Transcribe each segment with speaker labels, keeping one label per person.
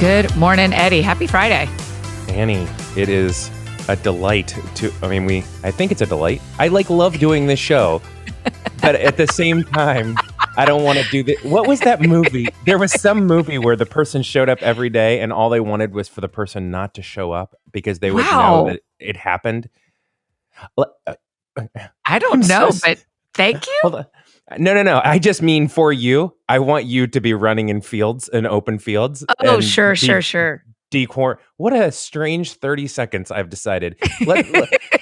Speaker 1: Good morning, Eddie. Happy Friday.
Speaker 2: Annie, it is a delight I think it's a delight. I love doing this show, but at the same time, I don't want to do this. What was that movie? There was some movie where the person showed up every day and all they wanted was for the person not to show up because they would know that it happened.
Speaker 1: I don't know, but thank you.
Speaker 2: Hold on. No. I just mean for you. I want you to be running in fields, in open fields.
Speaker 1: Oh, sure.
Speaker 2: What a strange 30 seconds I've decided.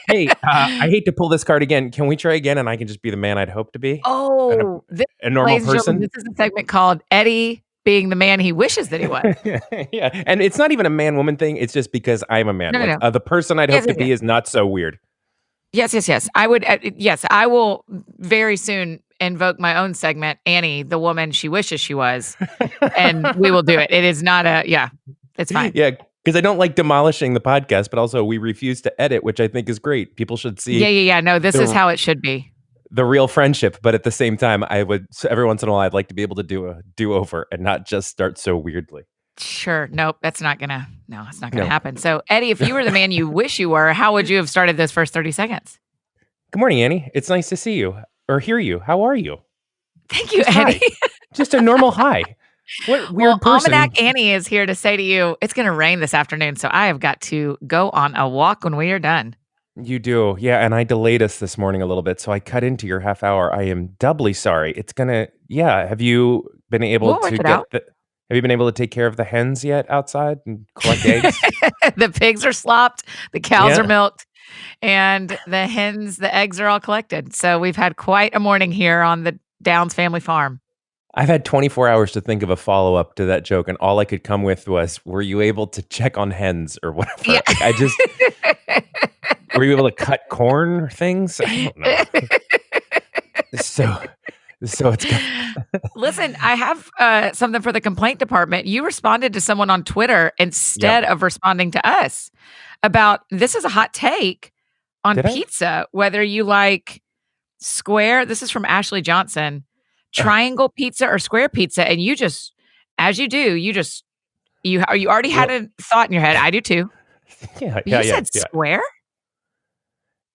Speaker 2: Hey, I hate to pull this card again. Can we try again and I can just be the man I'd hope to be?
Speaker 1: Oh,
Speaker 2: a normal person?
Speaker 1: This is a segment called Eddie being the man he wishes that he was.
Speaker 2: Yeah, and it's not even a man-woman thing. It's just because I'm a man.
Speaker 1: No.
Speaker 2: The person I'd hope to be is not so weird.
Speaker 1: Yes. I would. Yes, I will very soon invoke my own segment, Annie, the woman she wishes she was, and we will do it. It is not it's fine.
Speaker 2: Yeah, because I don't like demolishing the podcast, but also we refuse to edit, which I think is great. People should see.
Speaker 1: Yeah. No, this is how it should be.
Speaker 2: The real friendship, but at the same time, I would every once in a while I'd like to be able to do a do-over and not just start so weirdly.
Speaker 1: Sure. Nope. It's not gonna happen. So, Eddie, if you were the man you wish you were, how would you have started those first 30 seconds?
Speaker 2: Good morning, Annie. It's nice to see you or hear you. How are you?
Speaker 1: Thank you, Eddie.
Speaker 2: Just a normal hi. What weird person.
Speaker 1: Almanac Annie is here to say to you, it's going to rain this afternoon, so I have got to go on a walk when we are done.
Speaker 2: You do. Yeah, and I delayed us this morning a little bit, so I cut into your half hour. I am doubly sorry. It's going to, have you been able have you been able to take care of the hens yet outside and collect eggs?
Speaker 1: The pigs are slopped, the cows are milked, and the hens, the eggs are all collected. So we've had quite a morning here on the Downs family farm.
Speaker 2: I've had 24 hours to think of a follow-up to that joke, and all I could come with was, were you able to check on hens or whatever? Yeah. Were you able to cut corn or things? I don't know. So it's
Speaker 1: Listen, I have something for the complaint department. You responded to someone on Twitter instead of responding to us about, this is a hot take on pizza, whether you like square. This is from Ashley Johnson. Triangle pizza or square pizza, and you just, as you do, you already had a thought in your head. I do too.
Speaker 2: Yeah.
Speaker 1: You said square.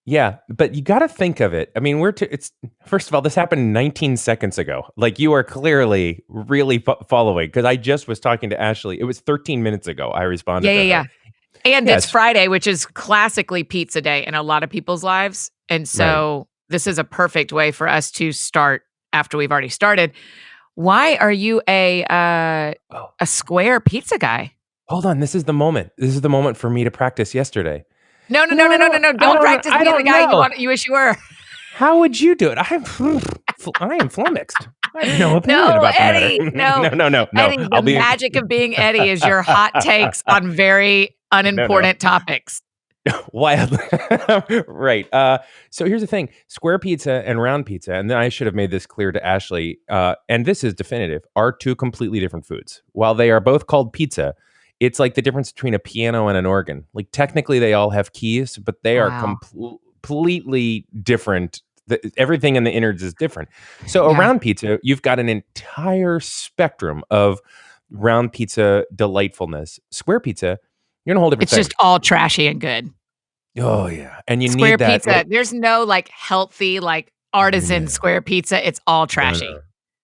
Speaker 2: Yeah, but you got to think of it. I mean, it's first of all, this happened 19 seconds ago. Like, you are clearly really following, because I just was talking to Ashley. It was 13 minutes ago. I responded.
Speaker 1: Yeah. And it's Friday, which is classically pizza day in a lot of people's lives, and so this is a perfect way for us to start after we've already started. Why are you a square pizza guy?
Speaker 2: Hold on. This is the moment. This is the moment for me to practice yesterday.
Speaker 1: No. Don't practice being the guy you wish you were.
Speaker 2: How would you do it? I am flummoxed. I have no opinion about
Speaker 1: Eddie,
Speaker 2: the matter. No.
Speaker 1: Eddie, the magic of being Eddie is your hot takes on very unimportant topics.
Speaker 2: Wild. Right. So here's the thing. Square pizza and round pizza, and then I should have made this clear to Ashley, and this is definitive, are two completely different foods. While they are both called pizza, it's like the difference between a piano and an organ. Like, technically they all have keys, but they are completely different. Everything in the innards is different. So a round pizza, you've got an entire spectrum of round pizza delightfulness. Square pizza, you're in a whole different thing.
Speaker 1: It's just all trashy and good.
Speaker 2: Oh, yeah. And you
Speaker 1: square
Speaker 2: need that.
Speaker 1: Pizza. There's no like healthy, like artisan square pizza. It's all trashy.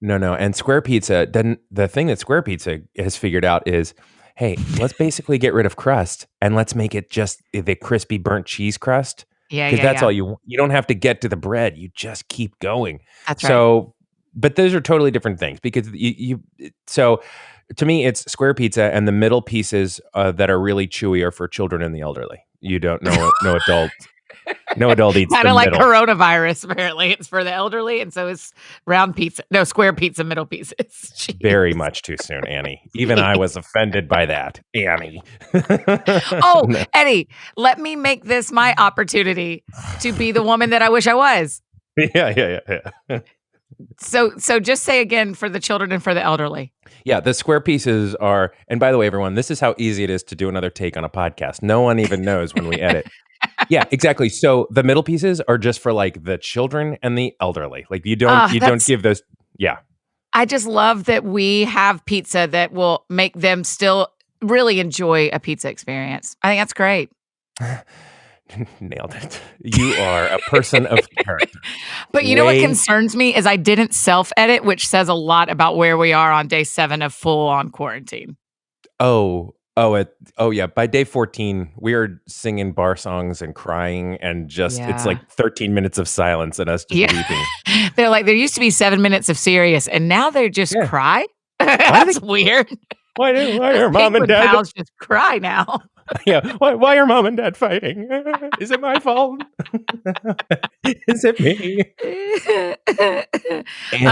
Speaker 2: No. And square pizza, then the thing that square pizza has figured out is, hey, let's basically get rid of crust and let's make it just the crispy burnt cheese crust.
Speaker 1: Yeah.
Speaker 2: Because that's all you don't have to get to the bread. You just keep going.
Speaker 1: That's right.
Speaker 2: But those are totally different things, because so to me, it's square pizza, and the middle pieces that are really chewy are for children and the elderly. You don't know, no adult. No adult eats
Speaker 1: kind of like
Speaker 2: middle.
Speaker 1: Coronavirus. Apparently, it's for the elderly, and so is square pizza middle pieces. Jeez.
Speaker 2: Very much too soon, Annie. Even I was offended by that, Annie.
Speaker 1: No. Eddie, let me make this my opportunity to be the woman that I wish I was.
Speaker 2: Yeah.
Speaker 1: So just say again, for the children and for the elderly.
Speaker 2: Yeah, the square pieces are, and by the way, everyone, this is how easy it is to do another take on a podcast. No one even knows when we edit. Yeah, exactly. So the middle pieces are just for like the children and the elderly. Like you don't give those. Yeah.
Speaker 1: I just love that we have pizza that will make them still really enjoy a pizza experience. I think that's great.
Speaker 2: Nailed it. You are a person of character.
Speaker 1: But you know what concerns me is I didn't self-edit, which says a lot about where we are on day 7 of full-on quarantine.
Speaker 2: Yeah. By day 14, we are singing bar songs and crying and it's like 13 minutes of silence and us just weeping.
Speaker 1: They're like, there used to be 7 minutes of serious, and now they're just cry. That's weird.
Speaker 2: Why are mom and dad
Speaker 1: pals just cry now?
Speaker 2: Yeah. Why are mom and dad fighting? Is it my fault? Is it me?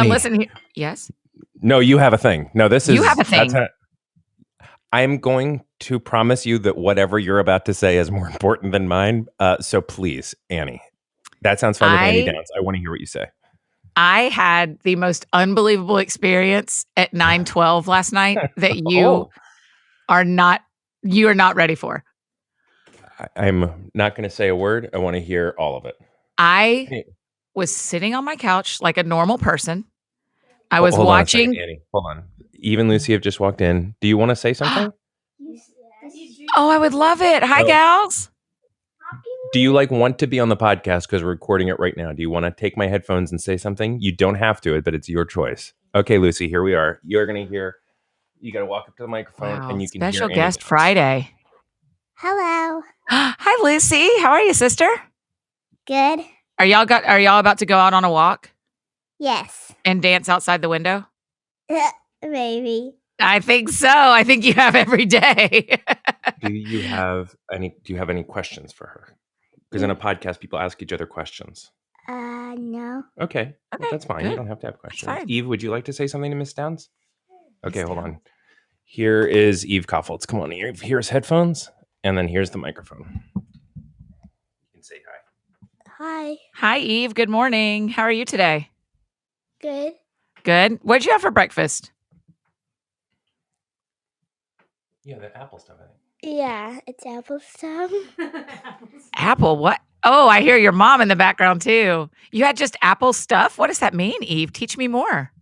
Speaker 1: Listen. Yes.
Speaker 2: No, you have a thing. No, this is.
Speaker 1: You have a thing.
Speaker 2: I'm going to promise you that whatever you're about to say is more important than mine. So please, Annie, that sounds fun with Annie Downs. I want to hear what you say.
Speaker 1: I had the most unbelievable experience at 9/12 last night that you are not ready for.
Speaker 2: I'm not going to say a word. I want to hear all of it.
Speaker 1: I was sitting on my couch like a normal person. I was watching.
Speaker 2: On Annie. Hold on. Eve and Lucy have just walked in. Do you want to say something?
Speaker 1: Oh, I would love it. Hi, gals.
Speaker 2: Do you want to be on the podcast because we're recording it right now? Do you want to take my headphones and say something? You don't have to, but it's your choice. Okay, Lucy, here we are. You're going to hear. You got to walk up to the microphone and you can
Speaker 1: special
Speaker 2: hear
Speaker 1: guest Friday.
Speaker 3: Hello.
Speaker 1: Hi, Lucy. How are you, sister?
Speaker 3: Good.
Speaker 1: Are y'all about to go out on a walk?
Speaker 3: Yes.
Speaker 1: And dance outside the window?
Speaker 3: Maybe.
Speaker 1: I think so. I think you have every day.
Speaker 2: Do you have any questions for her? Because in a podcast, people ask each other questions.
Speaker 3: No.
Speaker 2: Okay. Well, that's fine. Good. You don't have to have questions. Eve, would you like to say something to Miss Downs? Okay, hold on. Here is Eve Koffoltz. Come on, Eve. Here's headphones, and then here's the microphone. You can say hi.
Speaker 3: Hi.
Speaker 1: Hi, Eve. Good morning. How are you today?
Speaker 3: Good.
Speaker 1: Good. What did you have for breakfast?
Speaker 2: Yeah, the apple stuff, I think.
Speaker 3: Yeah, it's apple stuff.
Speaker 1: Apple what? Oh, I hear your mom in the background too. You had just apple stuff? What does that mean, Eve? Teach me more.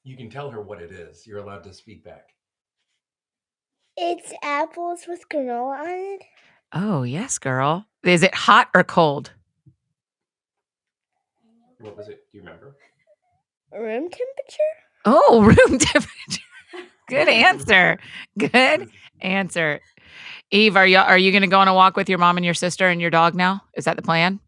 Speaker 2: You can tell her what it is. You're allowed to speak back.
Speaker 3: It's apples with granola on it.
Speaker 1: Oh, yes, girl. Is it hot or cold?
Speaker 2: What was it? Do you remember?
Speaker 3: Room temperature?
Speaker 1: Oh, room temperature. Good answer. Good answer. Eve, are you going to go on a walk with your mom and your sister and your dog now? Is that the plan?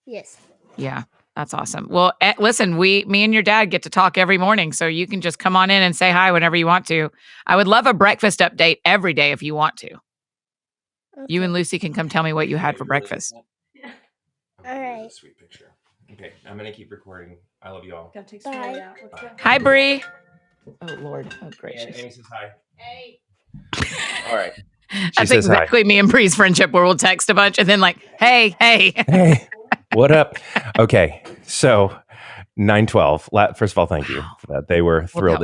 Speaker 3: Yes.
Speaker 1: Yeah, that's awesome. Well, listen, me and your dad get to talk every morning, so you can just come on in and say hi whenever you want to. I would love a breakfast update every day if you want to. Okay. You and Lucy can come tell me what you had for breakfast.
Speaker 3: All right.
Speaker 2: Sweet picture. Okay, I'm going to keep recording. I love you all.
Speaker 3: Bye.
Speaker 1: Hi, Bree. Oh, Lord. Oh, gracious.
Speaker 2: Annie says hi.
Speaker 1: Hey.
Speaker 2: All right.
Speaker 1: That's exactly me and Bree's friendship, where we'll text a bunch and then hey.
Speaker 2: Hey, what up? Okay, so 9/12. First of all, thank you for that. They were thrilled.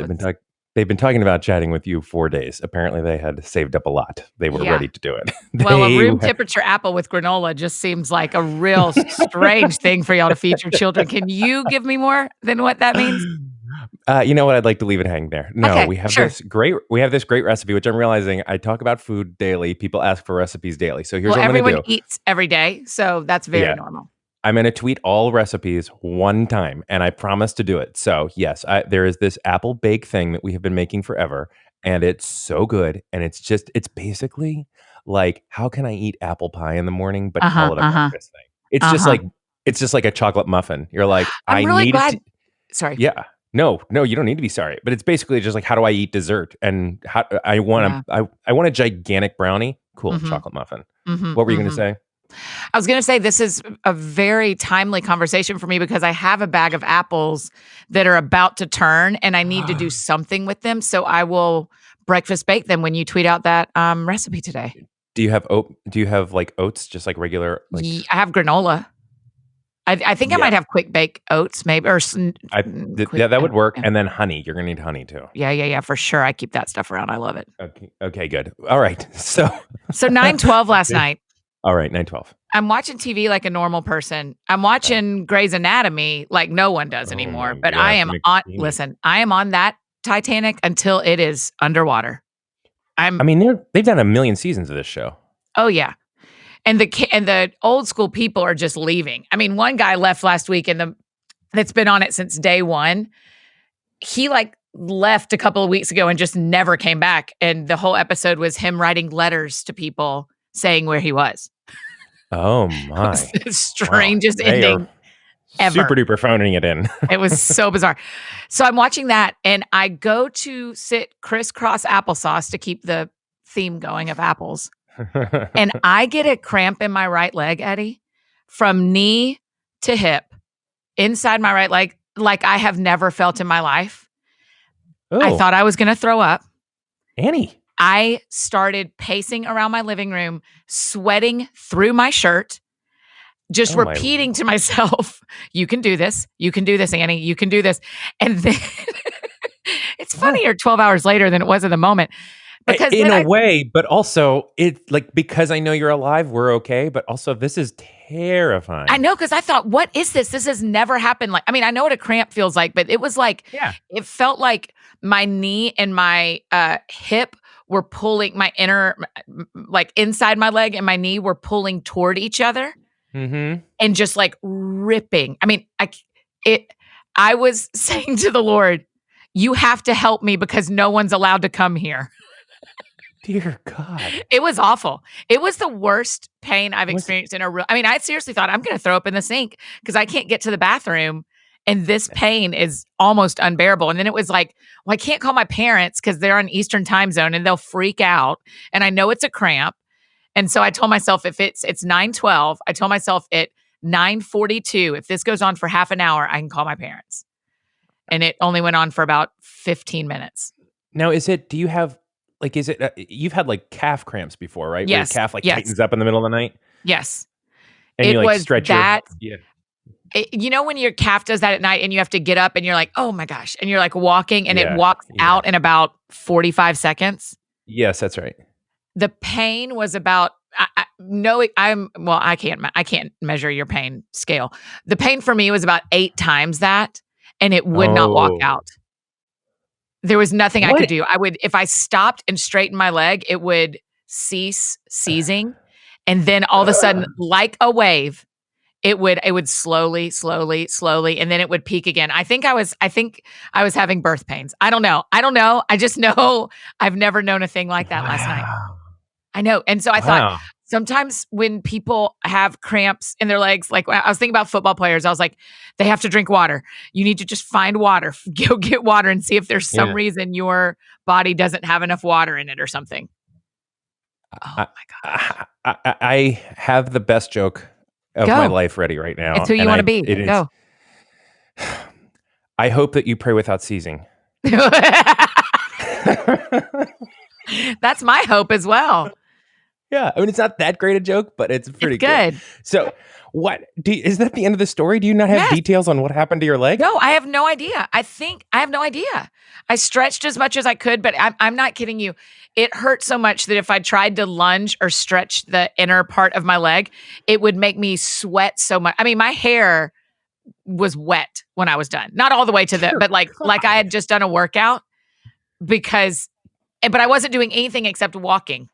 Speaker 2: They've been talking about chatting with you 4 days. Apparently, they had saved up a lot. They were ready to do it.
Speaker 1: Well, a room temperature apple with granola just seems like a real strange thing for y'all to feed your children. Can you give me more than what that means?
Speaker 2: You know what? I'd like to leave it hanging there. No,
Speaker 1: okay,
Speaker 2: we have this great recipe, which I'm realizing I talk about food daily. People ask for recipes daily. So here's what I'm going to do.
Speaker 1: Everyone eats every day, so that's very normal.
Speaker 2: I'm going to tweet all recipes one time, and I promise to do it. So yes, there is this apple bake thing that we have been making forever, and it's so good. And it's basically like, how can I eat apple pie in the morning, but call it a breakfast thing? It's just like a chocolate muffin. You're like,
Speaker 1: I'm really glad. Sorry.
Speaker 2: Yeah. No, you don't need to be sorry. But it's basically just like, how do I eat dessert? And how I want a gigantic brownie. Cool, chocolate muffin. What were you going to say?
Speaker 1: I was going to say this is a very timely conversation for me because I have a bag of apples that are about to turn and I need to do something with them. So I will breakfast bake them when you tweet out that recipe today.
Speaker 2: Do you have oats, just like regular?
Speaker 1: I have granola. I think I might have quick bake oats, maybe,
Speaker 2: that would work. Yeah. And then honey. You're gonna need honey too.
Speaker 1: Yeah, for sure. I keep that stuff around. I love it.
Speaker 2: Okay, good. All right. So
Speaker 1: 9/12 last night.
Speaker 2: All right, 9/12.
Speaker 1: I'm watching TV like a normal person. I'm watching Grey's Anatomy like no one does anymore. But I am on. Listen, I am on that Titanic until it is underwater.
Speaker 2: I mean, they've done a million seasons of this show.
Speaker 1: Oh yeah. And the old school people are just leaving. I mean, one guy left last week that's been on it since day one. He like left a couple of weeks ago and just never came back. And the whole episode was him writing letters to people saying where he was.
Speaker 2: Oh my.
Speaker 1: It was the strangest ending ever.
Speaker 2: Super duper phoning it in.
Speaker 1: It was so bizarre. So I'm watching that and I go to sit crisscross applesauce to keep the theme going of apples. And I get a cramp in my right leg, Eddie, from knee to hip, inside my right leg, like I have never felt in my life.
Speaker 2: Oh.
Speaker 1: I thought I was going to throw up.
Speaker 2: Annie.
Speaker 1: I started pacing around my living room, sweating through my shirt, just repeating to myself, you can do this. You can do this, Annie. You can do this. And then it's funnier 12 hours later than it was in the moment. Because
Speaker 2: in a way, but also because I know you're alive, we're okay. But also this is terrifying.
Speaker 1: I know, because I thought, what is this? This has never happened. Like, I mean, I know what a cramp feels like, but it was like, it felt like my knee and my hip were pulling my inner, like inside my leg and my knee were pulling toward each other and just like ripping. I mean, I was saying to the Lord, you have to help me because no one's allowed to come here.
Speaker 2: Dear God.
Speaker 1: It was awful. It was the worst pain I've experienced in a real. I mean, I seriously thought I'm going to throw up in the sink because I can't get to the bathroom and this pain is almost unbearable. And then it was like, well, I can't call my parents because they're on Eastern time zone and they'll freak out. And I know it's a cramp. And so I told myself it's 9:12. I told myself at 9:42, if this goes on for half an hour, I can call my parents. And it only went on for about 15 minutes.
Speaker 2: Now, do you have, you've had like calf cramps before, right?
Speaker 1: Yes.
Speaker 2: Where your calf tightens up in the middle of the night?
Speaker 1: Yes.
Speaker 2: And you like stretch
Speaker 1: that. You know when your calf does that at night and you have to get up and you're like, oh my gosh. And you're like walking and it walks out in about 45 seconds?
Speaker 2: Yes, that's right.
Speaker 1: The pain was about, I can't measure your pain scale. The pain for me was about 8 times that and it would not walk out. There was nothing I could do. If I stopped and straightened my leg, it would cease seizing. And then all of a sudden, like a wave, it would slowly, and then it would peak again. I think I was having birth pains. I don't know. I just know I've never known a thing like that last night. I know. And so I thought sometimes when people have cramps in their legs, like I was thinking about football players, I was like, they have to drink water. You need to just find water, go get water and see if there's some reason your body doesn't have enough water in it or something. Oh my gosh.
Speaker 2: I have the best joke of my life ready right now.
Speaker 1: It's who you want to be. Go.
Speaker 2: I hope that you pray without ceasing.
Speaker 1: That's my hope as well.
Speaker 2: Yeah, I mean, it's not that great a joke, but it's pretty
Speaker 1: good.
Speaker 2: So, is that the end of the story? Do you not have details on what happened to your leg?
Speaker 1: No, I have no idea. I have no idea. I stretched as much as I could, but I'm not kidding you. It hurt so much that if I tried to lunge or stretch the inner part of my leg, it would make me sweat so much. I mean, my hair was wet when I was done. Not all the way to but like I had just done a workout but I wasn't doing anything except walking.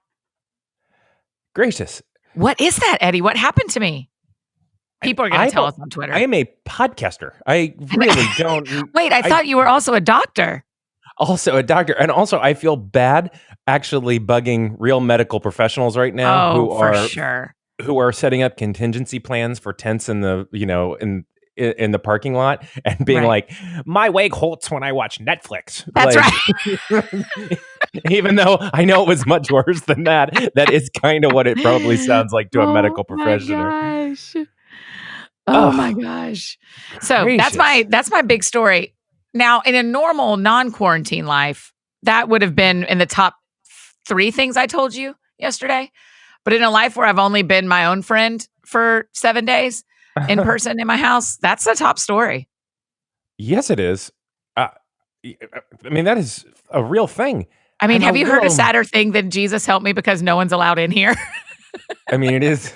Speaker 2: Gracious.
Speaker 1: What is that, Eddie? What happened to me? People are going to tell us on Twitter.
Speaker 2: I am a podcaster. I really don't.
Speaker 1: Wait, I thought you were also a doctor.
Speaker 2: Also a doctor. And also I feel bad actually bugging real medical professionals right now who are setting up contingency plans for tents in the, in the parking lot and being like, my leg hurts when I watch Netflix.
Speaker 1: That's right.
Speaker 2: Even though I know it was much worse than that, that is kind of what it probably sounds like to a medical professional.
Speaker 1: Oh my gosh. So gracious. that's my big story. Now, in a normal non-quarantine life, that would have been in the top 3 things I told you yesterday. But in a life where I've only been my own friend for 7 days in person in my house, that's the top story.
Speaker 2: Yes, it is. I mean, that is a real thing.
Speaker 1: I mean, have you heard a sadder thing than Jesus help me because no one's allowed in here?
Speaker 2: I mean, it is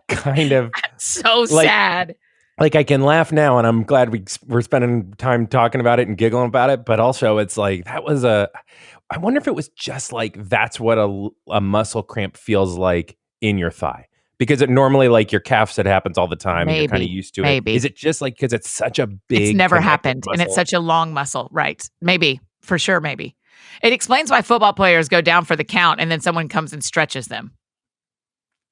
Speaker 2: kind of
Speaker 1: so sad.
Speaker 2: like I can laugh now, and I'm glad we're spending time talking about it and giggling about it. But also, it's like that was I wonder if it was just like that's what a muscle cramp feels like in your thigh, because it normally like your calves, it happens all the time, and you're kind of
Speaker 1: Maybe,
Speaker 2: used to it.
Speaker 1: maybe.
Speaker 2: Is it just like because it's such a
Speaker 1: It's
Speaker 2: big
Speaker 1: never
Speaker 2: connective
Speaker 1: happened, and it's
Speaker 2: muscle?
Speaker 1: such a long muscle, right? Maybe, for sure, maybe. It explains why football players go down for the count, and then someone comes and stretches them.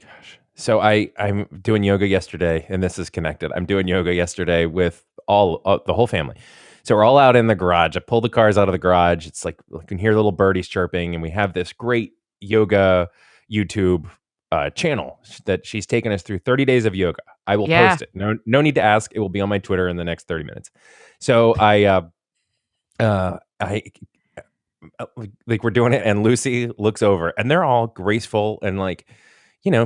Speaker 2: Gosh. So I'm doing yoga yesterday, and this is connected. I'm doing yoga yesterday with all the whole family. So we're all out in the garage. I pull the cars out of the garage. It's like you can hear little birdies chirping, and we have this great yoga YouTube channel that she's taken us through 30 days of yoga. I will
Speaker 1: Yeah.
Speaker 2: post it. No need to ask. It will be on my Twitter in the next 30 minutes. So I like we're doing it, and Lucy looks over, and they're all graceful and like,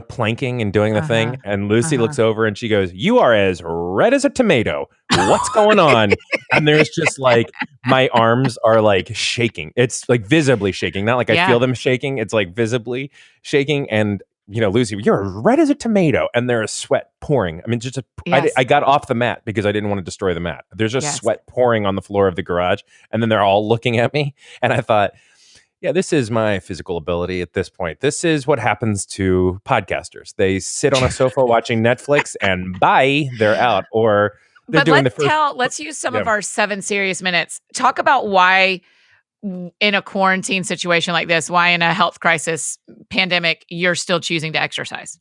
Speaker 2: planking and doing the thing.
Speaker 1: Uh-huh.
Speaker 2: And Lucy
Speaker 1: Uh-huh.
Speaker 2: looks over and she goes, "You are as red as a tomato. What's going on?" And there's just like my arms are like shaking. It's like visibly shaking, not like I
Speaker 1: Yeah.
Speaker 2: feel them shaking. It's like visibly shaking. And Lucy, you're as red as a tomato, and there is sweat pouring. I mean,
Speaker 1: Yes.
Speaker 2: I got off the mat because I didn't want to destroy the mat. There's just
Speaker 1: Yes.
Speaker 2: sweat pouring on the floor of the garage, and then they're all looking at me, and I thought, yeah, this is my physical ability at this point. This is what happens to podcasters. They sit on a sofa watching Netflix, and bye, they're out, or they're
Speaker 1: But
Speaker 2: doing the first.
Speaker 1: let's use some
Speaker 2: Yeah.
Speaker 1: of our 7 serious minutes. Talk about why in a quarantine situation like this, why in a health crisis pandemic, you're still choosing to exercise.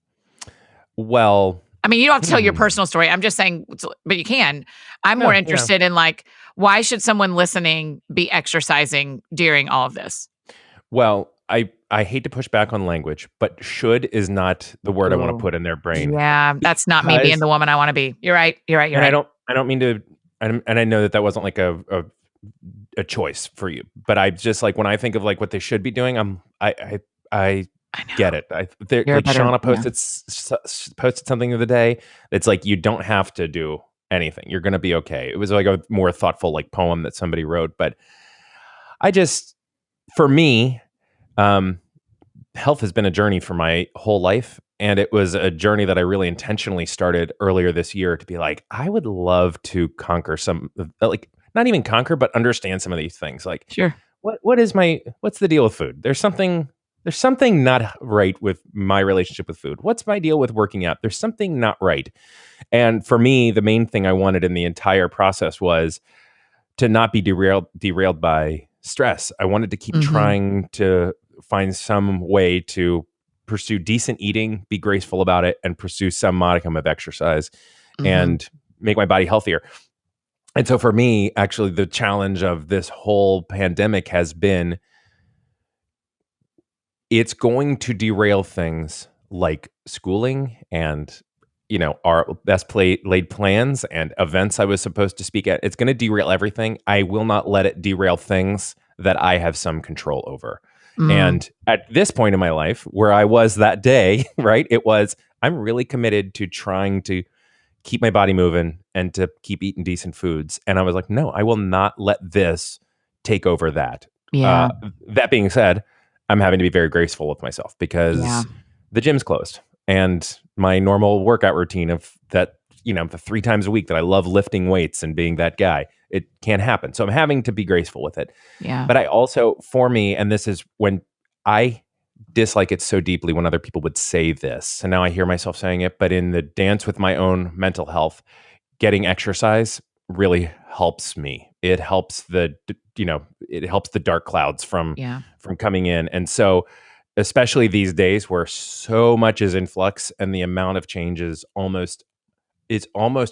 Speaker 2: Well,
Speaker 1: I mean, you don't have to tell your personal story. I'm just saying, but you can. I'm more
Speaker 2: yeah.
Speaker 1: interested in like, why should someone listening be exercising during all of this?
Speaker 2: Well, I hate to push back on language, but should is not the word I want to
Speaker 1: Ooh.
Speaker 2: put in their brain.
Speaker 1: Yeah, that's not me being the woman I want to be. You're right. You're right. You're
Speaker 2: And
Speaker 1: right.
Speaker 2: I don't mean to, and I know that wasn't like a choice for you, but I just like when I think of like what they should be doing, I
Speaker 1: know.
Speaker 2: get it.
Speaker 1: You're
Speaker 2: Like
Speaker 1: better,
Speaker 2: Shauna
Speaker 1: yeah.
Speaker 2: posted something the other day that's like you don't have to do anything. You're gonna be okay. It was like a more thoughtful like poem that somebody wrote, but I just for me, health has been a journey for my whole life. And it was a journey that I really intentionally started earlier this year to be like, I would love to conquer some, like, not even conquer, but understand some of these things. Like,
Speaker 1: Sure.
Speaker 2: what's the deal with food? There's something not right with my relationship with food. What's my deal with working out? There's something not right. And for me, the main thing I wanted in the entire process was to not be derailed by stress. I wanted to keep trying to find some way to pursue decent eating, be graceful about it, and pursue some modicum of exercise and make my body healthier. And so for me, actually, the challenge of this whole pandemic has been it's going to derail things like schooling and our laid plans and events I was supposed to speak at. It's going to derail everything. I will not let it derail things that I have some control over. And at this point in my life, where I was that day, right, I'm really committed to trying to keep my body moving and to keep eating decent foods. And I was like, no, I will not let this take over that.
Speaker 1: Yeah.
Speaker 2: That being said, I'm having to be very graceful with myself because
Speaker 1: Yeah.
Speaker 2: the gym's closed, and my normal workout routine of that, the 3 times a week that I love lifting weights and being that guy, it can't happen. So I'm having to be graceful with it.
Speaker 1: Yeah.
Speaker 2: But I also, for me, and this is when I dislike it so deeply when other people would say this, and now I hear myself saying it, but in the dance with my own mental health, getting exercise really helps me. It helps it helps the dark clouds from coming in. And so especially these days where so much is in flux and the amount of change is almost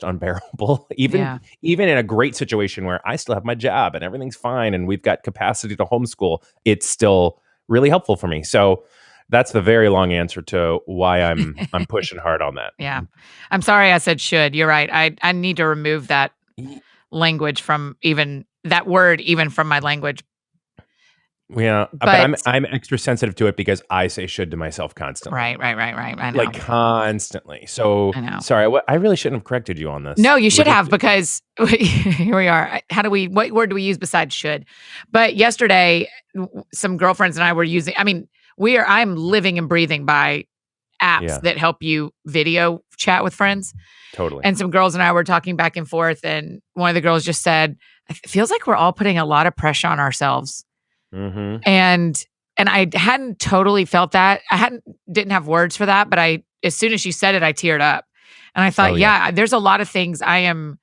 Speaker 2: unbearable, even in a great situation where I still have my job and everything's fine and we've got capacity to homeschool, it's still really helpful for me. So that's the very long answer to why I'm pushing hard on that.
Speaker 1: Yeah. I'm sorry I said should. You're right. I need to remove that language from even that word even from my language.
Speaker 2: Yeah, but I'm extra sensitive to it because I say should to myself constantly.
Speaker 1: Right. I know.
Speaker 2: Like constantly. So
Speaker 1: I know.
Speaker 2: Sorry, I really shouldn't have corrected you on this.
Speaker 1: No, you should have, because here we are. What word do we use besides should? But yesterday, some girlfriends and I were using, I'm living and breathing by apps that help you video chat with friends.
Speaker 2: Totally.
Speaker 1: And some girls and I were talking back and forth, and one of the girls just said, "It feels like we're all putting a lot of pressure on ourselves."
Speaker 2: Mm-hmm.
Speaker 1: And I hadn't totally felt that. Didn't have words for that, but as soon as she said it, I teared up. And I thought, there's a lot of things I am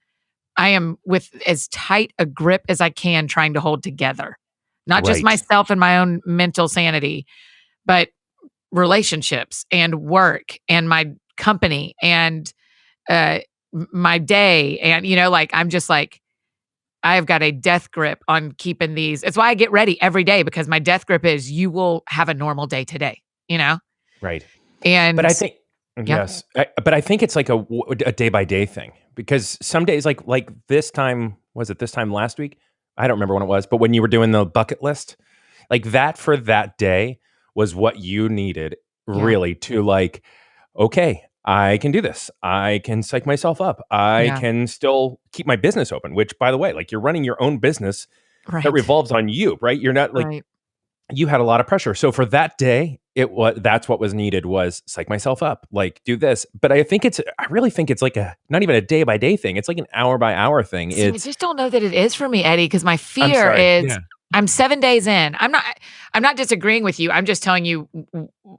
Speaker 1: with as tight a grip as I can trying to hold together. Not just myself and my own mental sanity, but relationships and work and my company and my day. And, I'm just like, I've got a death grip on keeping these. It's why I get ready every day, because my death grip is you will have a normal day today,
Speaker 2: Right.
Speaker 1: And
Speaker 2: but I think, yes, but I think it's like a day by day thing, because some days like this time, was it this time last week? I don't remember when it was, but when you were doing the bucket list, like that for that day was what you needed really to like, okay, I can do this. I can psych myself up. I can still keep my business open, which, by the way, like you're running your own business that revolves on you, right? You're not like, you had a lot of pressure. So for that day, that's what was needed, was psych myself up, like do this. But I really think it's like not even a day by day thing. It's like an hour by hour thing.
Speaker 1: I just don't know that it is for me, Eddie, because my fear is I'm 7 days in. I'm not disagreeing with you. I'm just telling you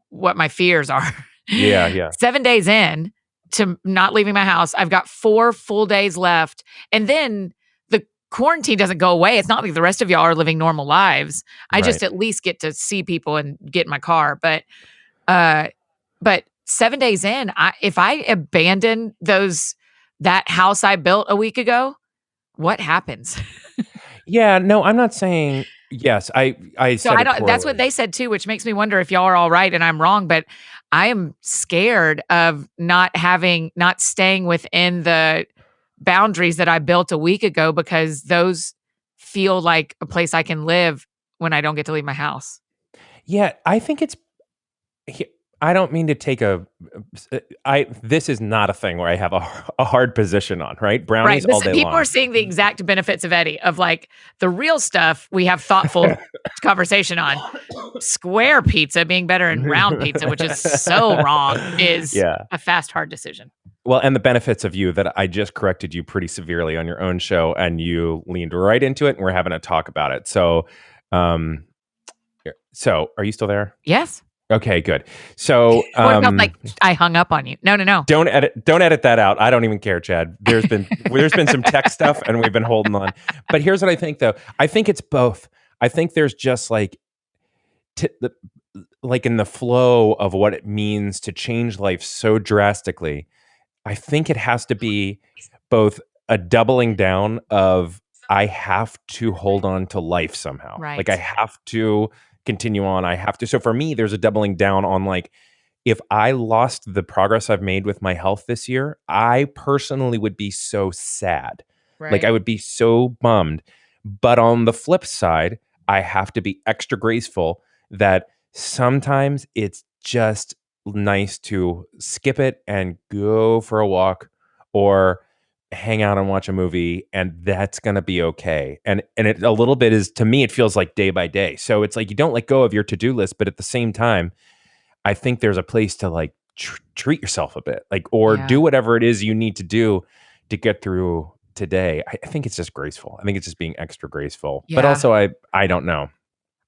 Speaker 1: what my fears are.
Speaker 2: Yeah.
Speaker 1: 7 days in to not leaving my house. I've got 4 full days left. And then the quarantine doesn't go away. It's not like the rest of y'all are living normal lives. I just at least get to see people and get in my car. But 7 days in, if I abandon that house I built a week ago, what happens?
Speaker 2: Yeah, no, I'm not saying yes. I
Speaker 1: so I don't. That's what they said too, which makes me wonder if y'all are all right and I'm wrong. But I am scared of not staying within the boundaries that I built a week ago, because those feel like a place I can live when I don't get to leave my house.
Speaker 2: Yeah, I think I don't mean to take this is not a thing where I have a hard position on, right? Brownies all day long.
Speaker 1: People are seeing the exact benefits of Eddie, of like the real stuff we have thoughtful conversation on. Square pizza being better than round pizza, which is so wrong, is a fast, hard decision.
Speaker 2: Well, and the benefits of you that I just corrected you pretty severely on your own show, and you leaned right into it, and we're having a talk about it. So, so are you still there?
Speaker 1: Yes.
Speaker 2: Okay, good. So,
Speaker 1: what about like I hung up on you? No.
Speaker 2: Don't edit that out. I don't even care, Chad. There's been some tech stuff, and we've been holding on. But here's what I think, though. I think it's both. I think there's just like in the flow of what it means to change life so drastically. I think it has to be both a doubling down of I have to hold on to life somehow.
Speaker 1: Right.
Speaker 2: Like I have to continue on. I have to. So for me, there's a doubling down on like, if I lost the progress I've made with my health this year, I personally would be so sad.
Speaker 1: Right.
Speaker 2: Like I would be so bummed. But on the flip side, I have to be extra graceful that sometimes it's just nice to skip it and go for a walk or hang out and watch a movie, and that's going to be okay. And it a little bit is, to me, it feels like day by day. So it's like you don't let go of your to-do list, but at the same time, I think there's a place to like treat yourself a bit, like, or do whatever it is you need to do to get through today. I think it's just graceful. I think it's just being extra graceful. But also I don't know.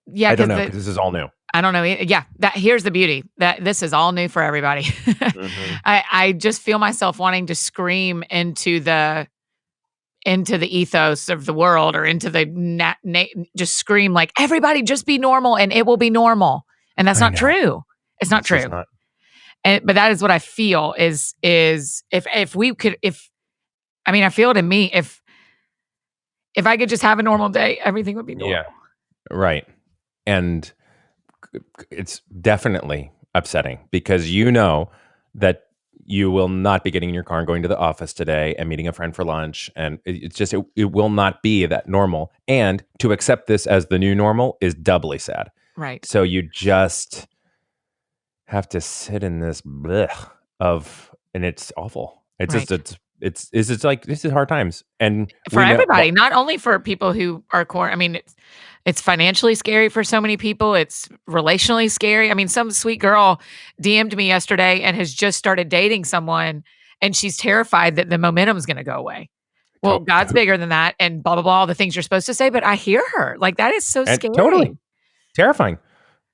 Speaker 1: Yeah,
Speaker 2: I don't know, because this is all new.
Speaker 1: I don't know. Yeah, here's the beauty, that this is all new for everybody. Mm-hmm. I just feel myself wanting to scream into the ethos of the world, or into the just scream like, everybody just be normal and it will be normal. And that's not true. It's not true. But that is what I feel is if we could, I feel it in me. If I could just have a normal day, everything would be normal.
Speaker 2: Yeah. Right. And it's definitely upsetting, because you know that you will not be getting in your car and going to the office today and meeting a friend for lunch. And it's just, it will not be that normal. And to accept this as the new normal is doubly sad.
Speaker 1: Right.
Speaker 2: So you just have to sit in this blech and it's awful. It's just, it's like, this is hard times. And
Speaker 1: for everybody, not only for people who are It's financially scary for so many people. It's relationally scary. I mean, some sweet girl DM'd me yesterday and has just started dating someone, and she's terrified that the momentum is going to go away. Well, God's bigger than that, and blah, blah, blah, all the things you're supposed to say, but I hear her. Like, that is so scary.
Speaker 2: Totally. Terrifying.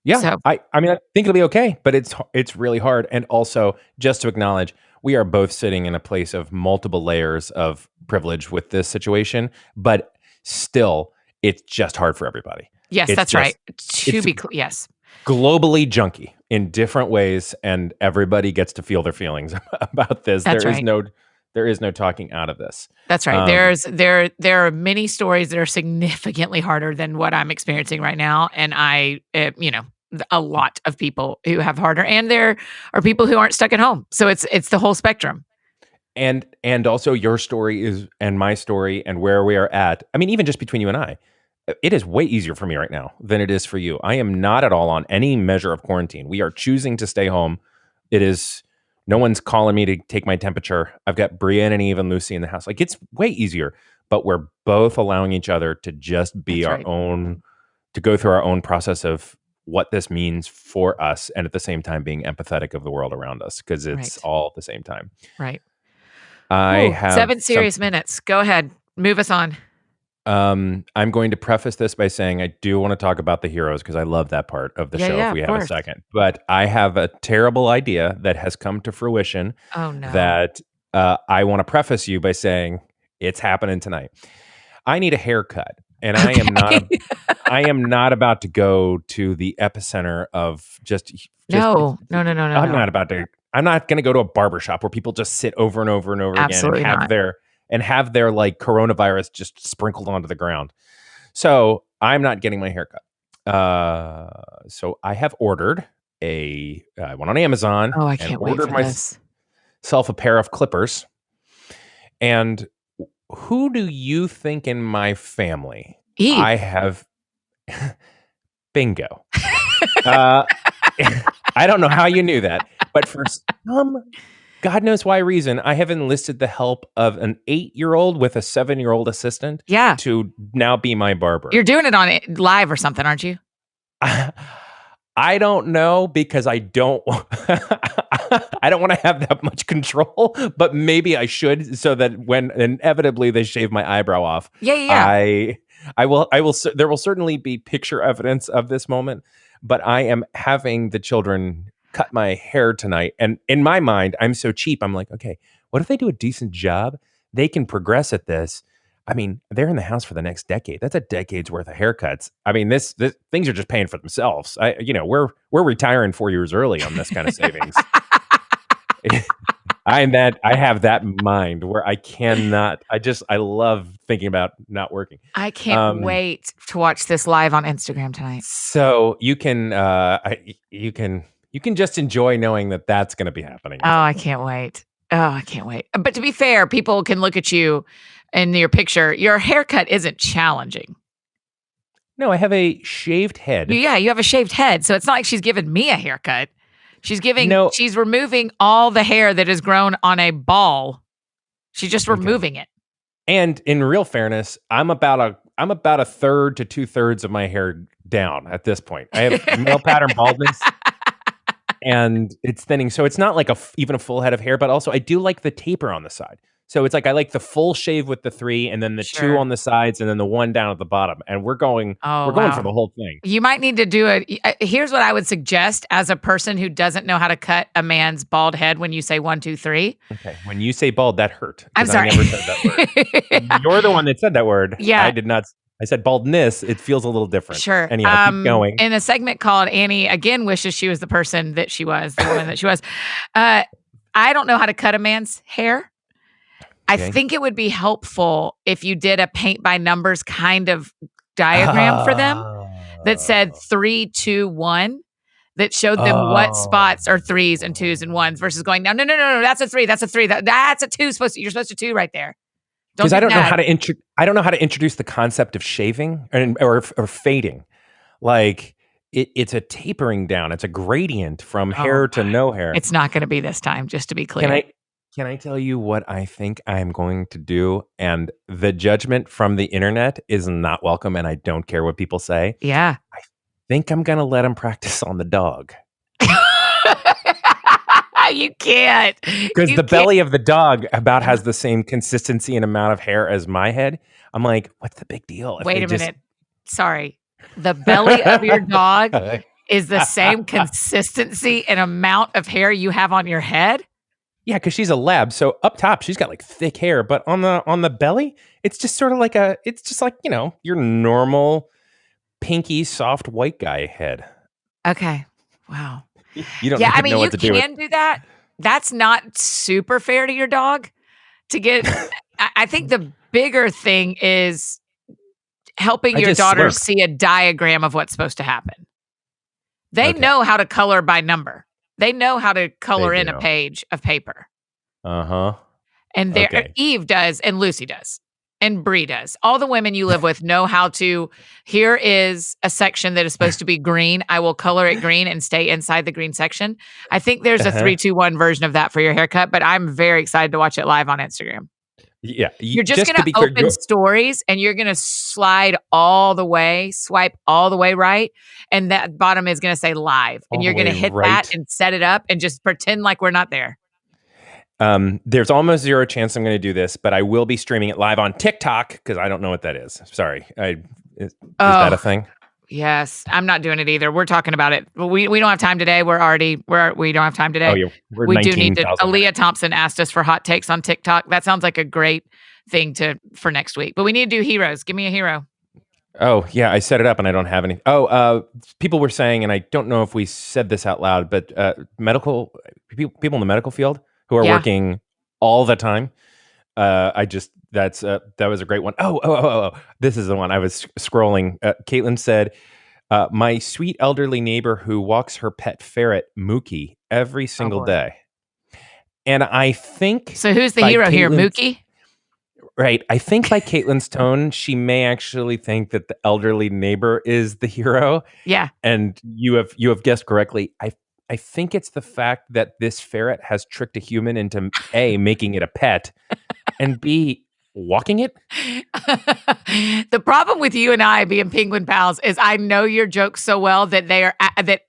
Speaker 2: Yeah.
Speaker 1: So,
Speaker 2: I mean, I think it'll be okay, but it's really hard. And also, just to acknowledge, we are both sitting in a place of multiple layers of privilege with this situation, but still, it's just hard for everybody.
Speaker 1: Yes, that's right. To be clear, yes.
Speaker 2: Globally junky in different ways, and everybody gets to feel their feelings about this.
Speaker 1: That's right.
Speaker 2: There is no talking out of this.
Speaker 1: That's right. There are many stories that are significantly harder than what I'm experiencing right now, and a lot of people who have harder, and there are people who aren't stuck at home. So it's the whole spectrum.
Speaker 2: And also your story and my story and where we are at. I mean, even just between you and I, it is way easier for me right now than it is for you. I am not at all on any measure of quarantine. We are choosing to stay home. No one's calling me to take my temperature. I've got Brienne and Eve and Lucy in the house. Like, it's way easier, but we're both allowing each other to just be own, to go through our own process of what this means for us, and at the same time being empathetic of the world around us, because it's all at the same time.
Speaker 1: Right.
Speaker 2: I have
Speaker 1: 7 serious minutes. Go ahead. Move us on.
Speaker 2: I'm going to preface this by saying I do want to talk about the heroes, because I love that part of the show if we have a second. But I have a terrible idea that has come to fruition.
Speaker 1: Oh, no.
Speaker 2: That I want to preface you by saying it's happening tonight. I need a haircut. And I am not about to go to the epicenter of just
Speaker 1: No.
Speaker 2: I'm not going to go to a barbershop where people just sit over and over and over
Speaker 1: Absolutely
Speaker 2: again and have their like coronavirus just sprinkled onto the ground. So I'm not getting my haircut. So I have ordered I went on Amazon.
Speaker 1: Oh, I can't wait for this.
Speaker 2: Myself a pair of clippers. And who do you think in my family I have? Bingo. I don't know how you knew that, but for some God knows why reason, I have enlisted the help of an 8-year-old with a 7-year-old assistant to now be my barber.
Speaker 1: You're doing it on live or something, aren't you?
Speaker 2: I don't know, because I don't I don't want to have that much control, but maybe I should, so that when inevitably they shave my eyebrow off. I will there will certainly be picture evidence of this moment, but I am having the children cut my hair tonight. And in my mind, I'm so cheap. I'm like, okay, what if they do a decent job? They can progress at this. I mean, they're in the house for the next decade. That's a decade's worth of haircuts. I mean, this things are just paying for themselves. We're retiring 4 years early on this kind of savings. I have that mind where I love thinking about not working.
Speaker 1: I can't wait to watch this live on Instagram tonight.
Speaker 2: So you can just enjoy knowing that that's going to be happening.
Speaker 1: Oh, I can't wait. But to be fair, people can look at you in your picture. Your haircut isn't challenging.
Speaker 2: No, I have a shaved head.
Speaker 1: Yeah, you have a shaved head. So it's not like she's giving me a haircut. She's removing all the hair that has grown on a ball. She's just removing it.
Speaker 2: And in real fairness, I'm about a third to 2/3 of my hair down at this point. I have male pattern baldness. And it's thinning. So it's not like even a full head of hair, but also I do like the taper on the side. So it's like I like the full shave with the 3, and then the 2 on the sides, and then the 1 down at the bottom. And we're going for the whole thing.
Speaker 1: You might need to do it. Here's what I would suggest as a person who doesn't know how to cut a man's bald head when you say 1, 2, 3.
Speaker 2: Okay. When you say bald, that hurt.
Speaker 1: I'm sorry.
Speaker 2: I never said that word. You're the one that said that word.
Speaker 1: Yeah.
Speaker 2: I did not. I said baldness. It feels a little different.
Speaker 1: Sure.
Speaker 2: Anyhow, keep going.
Speaker 1: In a segment called Annie Again Wishes She Was the Person That She Was, the woman that she was. I don't know how to cut a man's hair. Okay. I think it would be helpful if you did a paint by numbers kind of diagram for them that said 3, 2, 1, that showed them what spots are 3s and 2s and 1s versus going, no, that's a 3, that's a 3, that's a 2, you're supposed to 2 right there.
Speaker 2: Because I don't know how to introduce the concept of shaving or fading. Like it's a tapering down. It's a gradient from hair to no hair.
Speaker 1: It's not going to be this time, just to be clear.
Speaker 2: Can I tell you what I think I'm going to do? And the judgment from the internet is not welcome, and I don't care what people say.
Speaker 1: Yeah.
Speaker 2: I think I'm going to let him practice on the dog.
Speaker 1: You can't.
Speaker 2: Because the belly of the dog about has the same consistency and amount of hair as my head. I'm like, what's the big deal?
Speaker 1: Wait a minute. Sorry. The belly of your dog is the same consistency and amount of hair you have on your head?
Speaker 2: Yeah, because she's a lab. So up top, she's got like thick hair, but on the belly, it's just sort of like your normal pinky soft white guy head.
Speaker 1: Okay. Wow.
Speaker 2: You don't know what to do.
Speaker 1: You can do that. That's not super fair to your dog to get. I think the bigger thing is helping your daughter see a diagram of what's supposed to happen. They know how to color by number. They know how to color in a page of paper.
Speaker 2: Uh-huh.
Speaker 1: And Eve does, and Lucy does, and Bree does. All the women you live with know how to, here is a section that is supposed to be green. I will color it green and stay inside the green section. I think there's a 3-2-1 version of that for your haircut, but I'm very excited to watch it live on Instagram.
Speaker 2: Yeah.
Speaker 1: You're just going to open stories and you're going to swipe all the way right. And that bottom is going to say live. And you're going to hit that and set it up and just pretend like we're not there.
Speaker 2: There's almost zero chance I'm going to do this, but I will be streaming it live on TikTok because I don't know what that is. Sorry. Is that a thing?
Speaker 1: Yes. I'm not doing it either. We're talking about it. We don't have time today. We don't have time today.
Speaker 2: Oh, yeah.
Speaker 1: We do need to. Aaliyah Thompson asked us for hot takes on TikTok. That sounds like a great thing for next week. But we need to do heroes. Give me a hero.
Speaker 2: Oh, yeah. I set it up and I don't have any. People were saying, and I don't know if we said this out loud, but people in the medical field who are working all the time. That was a great one. Oh, this is the one I was scrolling. Caitlin said, my sweet elderly neighbor who walks her pet ferret, Mookie, every single day. And I think...
Speaker 1: So who's the hero here, Mookie?
Speaker 2: Right. I think by Caitlin's tone, she may actually think that the elderly neighbor is the hero.
Speaker 1: Yeah.
Speaker 2: And you have guessed correctly. I think it's the fact that this ferret has tricked a human into A, making it a pet, and B, walking it.
Speaker 1: The problem with you and I being penguin pals is I know your jokes so well that they are that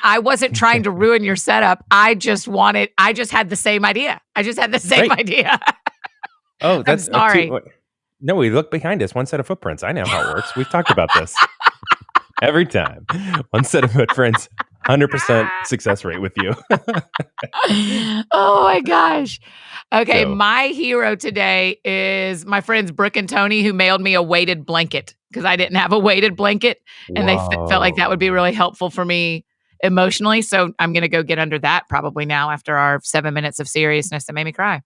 Speaker 1: I wasn't trying to ruin your setup. I just had the same idea. Idea.
Speaker 2: Oh, that's
Speaker 1: sorry.
Speaker 2: No, we look behind us. One set of footprints. I know how it works. We've talked about this every time. One set of footprints. 100% success rate with you.
Speaker 1: Oh my gosh. Okay, my hero today is my friends Brooke and Tony, who mailed me a weighted blanket because I didn't have a weighted blanket, and they felt like that would be really helpful for me emotionally. So I'm going to go get under that probably now after our 7 minutes of seriousness that made me cry.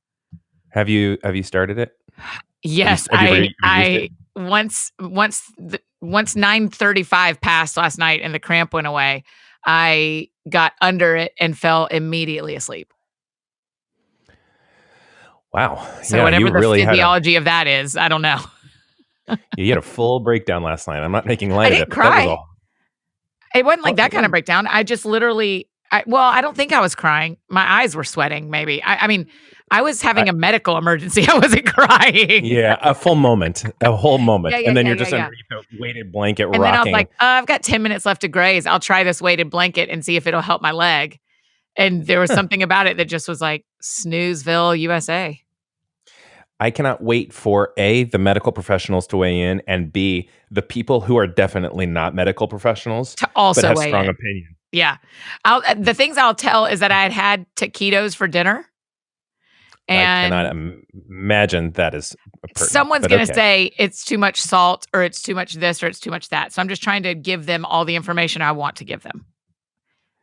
Speaker 2: Have you started it?
Speaker 1: Yes, I once 9:35 passed last night and the cramp went away. I got under it and fell immediately asleep.
Speaker 2: Wow.
Speaker 1: So whatever the physiology of that is, I don't know.
Speaker 2: You had a full breakdown last night. I'm not making light of it.
Speaker 1: I didn't cry. It wasn't like that kind of breakdown. I just literally, I don't think I was crying. My eyes were sweating, maybe. I mean, I was having a medical emergency. I wasn't crying.
Speaker 2: Yeah, a whole moment. And then you're just underneath a weighted blanket rocking.
Speaker 1: And then I was like, I've got 10 minutes left to graze. I'll try this weighted blanket and see if it'll help my leg. And there was something about it that just was like, Snoozeville, USA.
Speaker 2: I cannot wait for A, the medical professionals to weigh in, and B, the people who are definitely not medical professionals
Speaker 1: to also
Speaker 2: but have
Speaker 1: weigh
Speaker 2: strong
Speaker 1: in.
Speaker 2: Opinion.
Speaker 1: Yeah. The things I'll tell is that I had taquitos for dinner. And
Speaker 2: I cannot imagine that is
Speaker 1: someone's going to say it's too much salt or it's too much this or it's too much that. So I'm just trying to give them all the information I want to give them.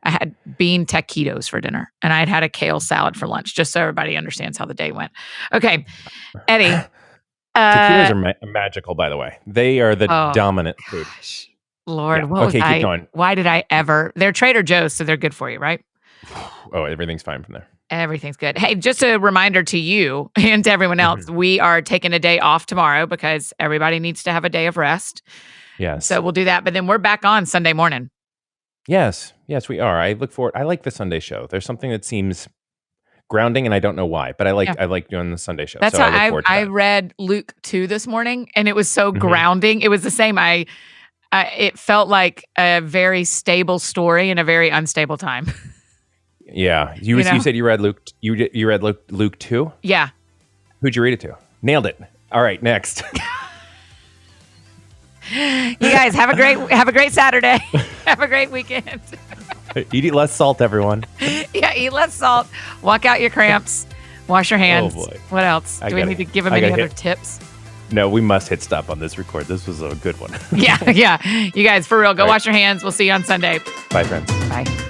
Speaker 1: I had bean taquitos for dinner and I had a kale salad for lunch, just so everybody understands how the day went. Okay, Eddie.
Speaker 2: Taquitos are magical, by the way. They are the dominant food.
Speaker 1: Lord, keep going. Why did I ever? They're Trader Joe's, so they're good for you, right?
Speaker 2: Oh, everything's fine from there.
Speaker 1: Everything's good. Hey, just a reminder to you and to everyone else, we are taking a day off tomorrow because everybody needs to have a day of rest.
Speaker 2: Yes.
Speaker 1: So we'll do that. But then we're back on Sunday morning.
Speaker 2: Yes, we are. I look forward. I like the Sunday show. There's something that seems grounding, and I don't know why, but I
Speaker 1: Yeah.
Speaker 2: like doing the Sunday show.
Speaker 1: That's
Speaker 2: so
Speaker 1: how
Speaker 2: I look forward to
Speaker 1: I
Speaker 2: that.
Speaker 1: read Luke 2 this morning, and it was so grounding. It was the same. It felt like a very stable story in a very unstable time.
Speaker 2: Yeah, you said you read Luke. You read Luke 2.
Speaker 1: Yeah.
Speaker 2: Who'd you read it to? Nailed it. All right, next.
Speaker 1: You guys have a great Saturday. Have a great weekend.
Speaker 2: Eat less salt, everyone.
Speaker 1: Yeah, eat less salt. Walk out your cramps. Wash your hands.
Speaker 2: Oh, boy.
Speaker 1: What else? Do we need to give them any other tips?
Speaker 2: No, we must hit stop on this record. This was a good one.
Speaker 1: Yeah. You guys, for real, go wash your hands. We'll see you on Sunday.
Speaker 2: Bye, friends.
Speaker 1: Bye.